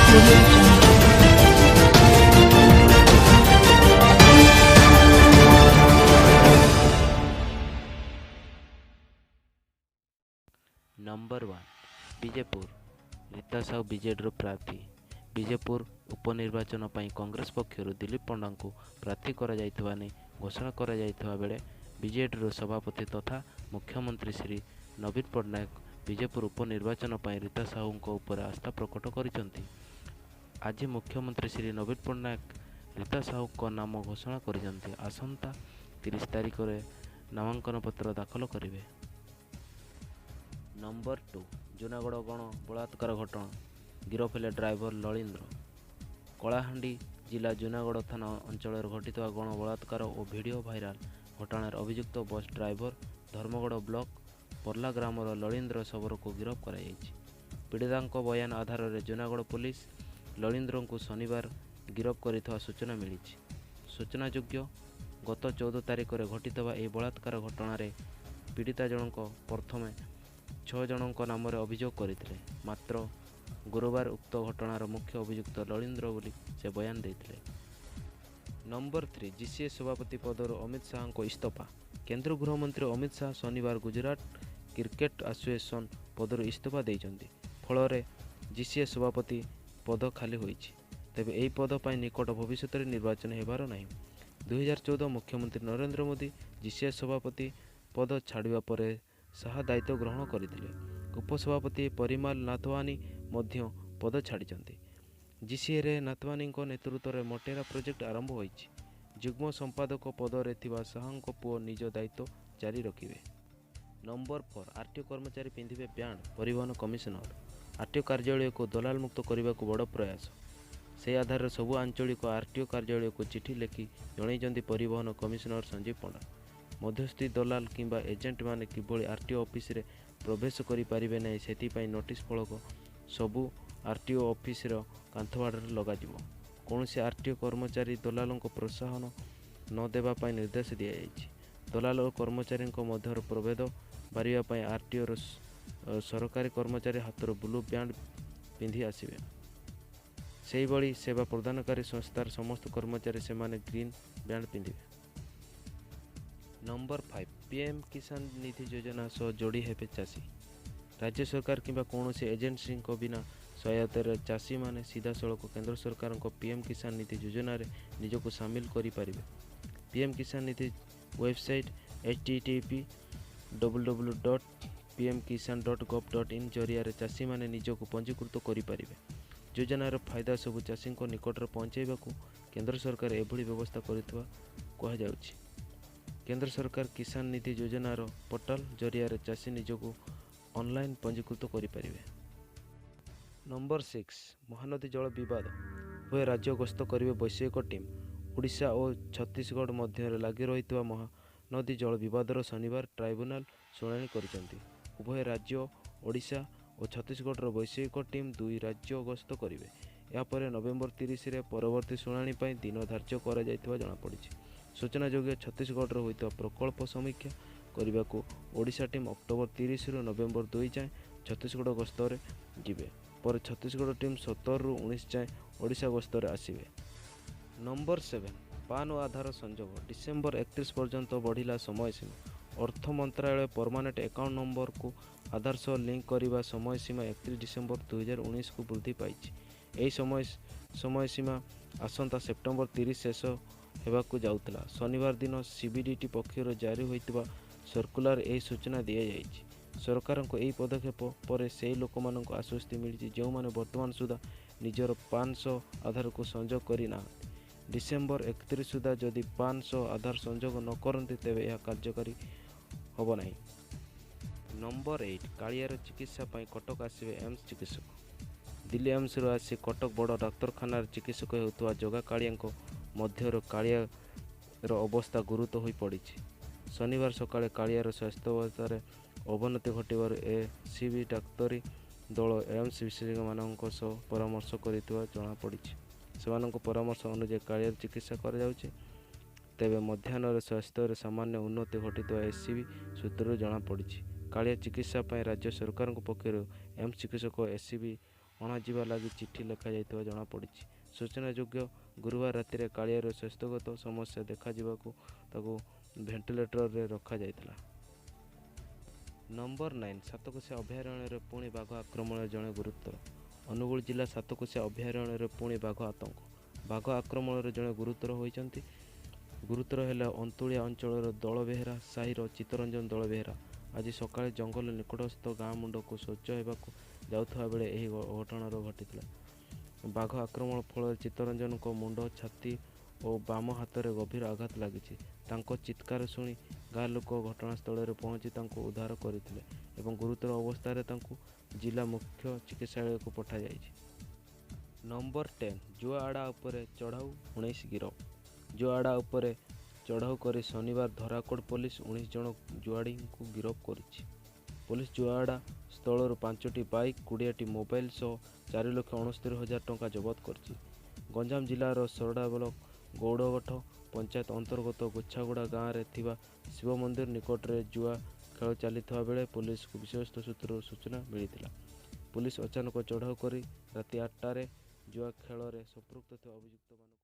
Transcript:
Audio Jungle. Number 1 Bijepur Rita Sahu बीजेडीर प्रार्थी बीजेपुर उपनिर्वाचन पर कांग्रेस पक्षर दिलीप पंडा को प्रार्थी घोषणा बेले बीजेडीर सभापति तथा मुख्यमंत्री श्री नवीन पट्टनायक बीजेपुर उपनिर्वाचन पर रीता साहू उपर आस्था प्रकट कर आज मुख्यमंत्री श्री नवीन पट्टनायक रीता साहू नाम घोषणा कर आसंता 30 तारिख में नामांकन पत्र दाखल करेंगे। नंबर 2 जूनागढ़ गण बलात्कार घटना गिरफ हेले ड्राइवर ललिंद्र। कलाहांडी जिला जूनागढ़ थाना अंचल घटित गण बलात्कार और वीडियो भाइराल घटनार अभियुक्त बस ड्राइवर धर्मगढ़ ब्लॉक पर्ला ग्रामर ललिंद्र शबर को गिरफ कर पीड़िता बयान आधार में जूनागढ़ पुलिस ललिंद्र को शनिवार गिरफ कर सूचना मिली। सूचनायोग्य गत 14 तारिख में घटित बलात्कार घटन पीड़िता जनक प्रथमे 6 जनों नाम अभियोग करते मात्र गुरुवार उक्त घटनार मुख्य अभियुक्त ललिंद्र बोली से बयान देते। नंबर 3 जीसीए सभापति पदर अमित शाह को इस्तीफा। केंद्र गृहमंत्री अमित शाह शनिवार गुजरात क्रिकेट एसोसिएशन पदर इस्तीफा देइछन्ति फल जीसीए सभापति पद खाली होइछि। तेबे एही पद पर निकट भविष्य में निर्वाचन हेबार नहीं। 2014 मुख्यमंत्री नरेंद्र मोदी जीसीए सभापति पद छाड़ा पर शाह दायित्व ग्रहण करथिले। उपसभापति परिमाल नाथवानी मध्य पद छाड़िछन्ति। जीसीए रे नाथवानी नेतृत्व में मोटेरा प्रोजेक्ट आरंभ होइछि। युग्म संपादक पदरे थिबा शाहଙ୍କ पुओ निज दायित्व जारी रखिबे। नंबर 4 आरटीओ कर्मचारी पिंधिबे ब्याण्ड परिवहन कमिशनर। आरटीओ कार्यालय को दलाल मुक्त करने को बड़ प्रयास से आधार में सबु आंचलिक आरटीओ कार्यालय को चिठी लिखि जणाइछन्ति परिवहन कमिशनर संजीव पंडा। मध्यस्थी दलाल किंबा एजेंट माने किभली आरटीओ ऑफिस रे प्रवेश करि पारिबे नै सेथिपाई नोटिस फलक सबु आरटीओ ऑफिस रो कांथवाड़े लगाजिवो। कौनसी आरटीओ कर्मचारी दलालों को प्रोत्साहन न देवा पाई निर्देश दिया जायछि। दलाल और कर्मचारी मध्य प्रभेद बारिबा आरटीओ रो सरकारी कर्मचारी हाथर ब्लू बैंड पिंधि आसिबे। सेही भली सेवा प्रदानकारी संस्थार समस्त कर्मचारी से ग्रीन बैंड पिंधिबे। नंबर 5 पीएम किसान निधि योजना सह जोड़ी हेबे चाषी। राज्य सरकार किंबा कौनसी एजेंसी बिना सहायतार चाषी माने सीधा सड़क केंद्र सरकार पीएम किसान निधि योजना रे निजको सामिल करि पारिबे। पीएम किसान निधि वेबसाइट http://www.pmkisan.gov.in जरिया चाषी माने निजको पंजीकृत करि पारिबे। योजनार फायदा सबु चाषी निकट पहुँचाइबा केंद्र सरकार एभली व्यवस्था करितबा कहा जाउछि। केंद्र सरकार किसान निधि योजनार पोर्टाल जरिया चाषी निजको ऑनलाइन पंजीकृत करें। नंबर 6 महानदी जल विवाद उभय राज्य गस्त करेंगे वैषयिक टीम। ओडिशा और छत्तीसगढ़ मध्य लगी रही महानदी जल विवादर शनिवार ट्राइब्यूनाल शुणाणी करिसेंति। उभय राज्य ओडिशा और छत्तीसगढ़ वैषयिक टीम 2 राज्य गस्त करेंगे। यापर नवेम्बर 30 रे परवर्ती शुणाणी दिन धार्य कर जमापड़ी। सूचनायोग्य छत्तीसगढ़ होता प्रकल्प समीक्षा करने को ओडिशा टीम अक्टोबर 30 रु नवेम्बर 2 जाए छत्तीसगढ़ गस्तर जिबे पर छत्तीसगढ़ टीम 17 रु 19 जाए ओडिशा गस्तर आसिबे। नंबर 7 पान और आधार संजोग डिसेम्बर 31 पर्यंत बढ़िला समय सीमा। अर्थ मंत्रालय परमानेंट अकाउंट नंबर को आधार सह लिंक करने समय सीमा 31 डिसेम्बर 2019 को वृद्धि पाई। यही समय सीमा आसंता सेप्टेम्बर 30 शेष हेबाकु जाउतला। शनिवार दिन सीबीडीटी पक्षर जारी होइतिबा सर्कुलर यही सूचना दी जाइछि। सरकार को यही पदक्षेप पर से लोक मानक आश्वस्ति मिली जो मैंने वर्तमान सुधा निजर 500 आधार को संजोग करना। डिसेम्बर 31 सुधा जदि 500 आधार संजोग न करते तेबे यह कार्यकारी होब नहीं। नंबर 8 कालियार चिकित्सा पाई कटक आसिबे एम्स चिकित्सक। दिल्ली एम्स रो आसी कटक बड़ डाक्तरखानार चिकित्सक होतुवा जगा कालिया मध्यर कालियार अवस्था गुरुतर हो पड़ी। शनिवार सकाळे कालियार स्वास्थ्यावस्थार अवनति घटवर एसीबी डाक्तरी दल एम्स विशेषज्ञ मानक परामर्श करितवा जଣାपड़ी। सेमानक परामर्श अनुसार कालियार चिकित्सा करा जाउछि। तेबे मध्याह्न स्वास्थ्य सामान्य उन्नति घटितवा एसीबी सूत्रରୁ जଣାपड़ी। कालिया चिकित्सा राज्य सरकार पक्षर एम्स चिकित्सक एसीबी ଅଣାଯିବା ଲାଗି ଚିଠି ଲେଖାଯାଇଥିବା ଜଣାପଡ଼ିଛି। ସୂଚନାଯୋଗ୍ୟ, ଗୁରୁବାର ରାତିରେ କାଳିଆର ସ୍ୱାସ୍ଥ୍ୟଗତ ସମସ୍ୟା ଦେଖାଯିବାକୁ ତାକୁ ଭେଣ୍ଟିଲେଟରରେ ରଖାଯାଇଥିଲା। ନମ୍ବର 9 ସାତକୋଶିଆ ଅଭୟାରଣ୍ୟରେ ପୁଣି ବାଘ ଆକ୍ରମଣରେ ଜଣେ ଗୁରୁତର। ଅନୁଗୁଳ ଜିଲ୍ଲା ସାତକୋଶିଆ ଅଭୟାରଣ୍ୟରେ ପୁଣି ବାଘ ଆତଙ୍କ। ବାଘ ଆକ୍ରମଣରେ ଜଣେ ଗୁରୁତର ହୋଇଛନ୍ତି। ଗୁରୁତର ହେଲେ ଅନ୍ତୁଳିଆ ଅଞ୍ଚଳର ଦଳବେହେରା ସାହିର ଚିତ୍ତରଞ୍ଜନ ଦଳବେହେରା। ଆଜି ସକାଳେ ଜଙ୍ଗଲ ନିକଟସ୍ଥ ଗାଁ ମୁଣ୍ଡକୁ ଶୌଚ ହେବାକୁ ଯାଉଥିବା ବେଳେ ଏହି ଅଘଟଣ ଘଟିଥିଲା। ବାଘ ଆକ୍ରମଣ ଫଳରେ ଚିତ୍ତରଞ୍ଜନଙ୍କ ମୁଣ୍ଡ, ଛାତି ଓ ବାମ ହାତରେ ଗଭୀର ଆଘାତ ଲାଗିଛି। ତାଙ୍କ ଚିତ୍କାର ଶୁଣି ଗାଁ ଲୋକ ଘଟଣାସ୍ଥଳରେ ପହଞ୍ଚି ତାଙ୍କୁ ଉଦ୍ଧାର କରିଥିଲେ ଏବଂ ଗୁରୁତର ଅବସ୍ଥାରେ ତାଙ୍କୁ ଜିଲ୍ଲା ମୁଖ୍ୟ ଚିକିତ୍ସାଳୟକୁ ପଠାଯାଇଛି। ନମ୍ବର 10 ଜୁଆଆଡ଼ା ଉପରେ ଚଢ଼ାଉ, 19 ଗିରଫ। ଜୁଆଆଡ଼ା ଉପରେ ଚଢ଼ାଉ କରି ଶନିବାର ଧରାକୋଟ ପୋଲିସ 19 ଜଣ ଜୁଆଡ଼ିଙ୍କୁ ଗିରଫ କରିଛି। ପୋଲିସ ଜୁଆଆଡ଼ା ସ୍ଥଳରୁ 5ଟି ବାଇକ୍, 20ଟି ମୋବାଇଲ ସହ 4,69,000 ଟଙ୍କା ଜବତ କରିଛି। ଗଞ୍ଜାମ ଜିଲ୍ଲାର ସରଡ଼ା ବ୍ଲକ ଗୌଡ଼ଗଠ ପଞ୍ଚାୟତ ଅନ୍ତର୍ଗତ ଗୋଛାଗୁଡ଼ା ଗାଁରେ ଥିବା ଶିବ ମନ୍ଦିର ନିକଟରେ ଜୁଆ ଖେଳ ଚାଲିଥିବା ବେଳେ ପୋଲିସକୁ ବିଶ୍ୱସ୍ତ ସୂତ୍ରରୁ ସୂଚନା ମିଳିଥିଲା। ପୋଲିସ ଅଚାନକ ଚଢ଼ାଉ କରି ରାତି 8ଟାରେ ଜୁଆ ଖେଳରେ ସମ୍ପୃକ୍ତ ଥିବା ଅଭିଯୁକ୍ତମାନଙ୍କୁ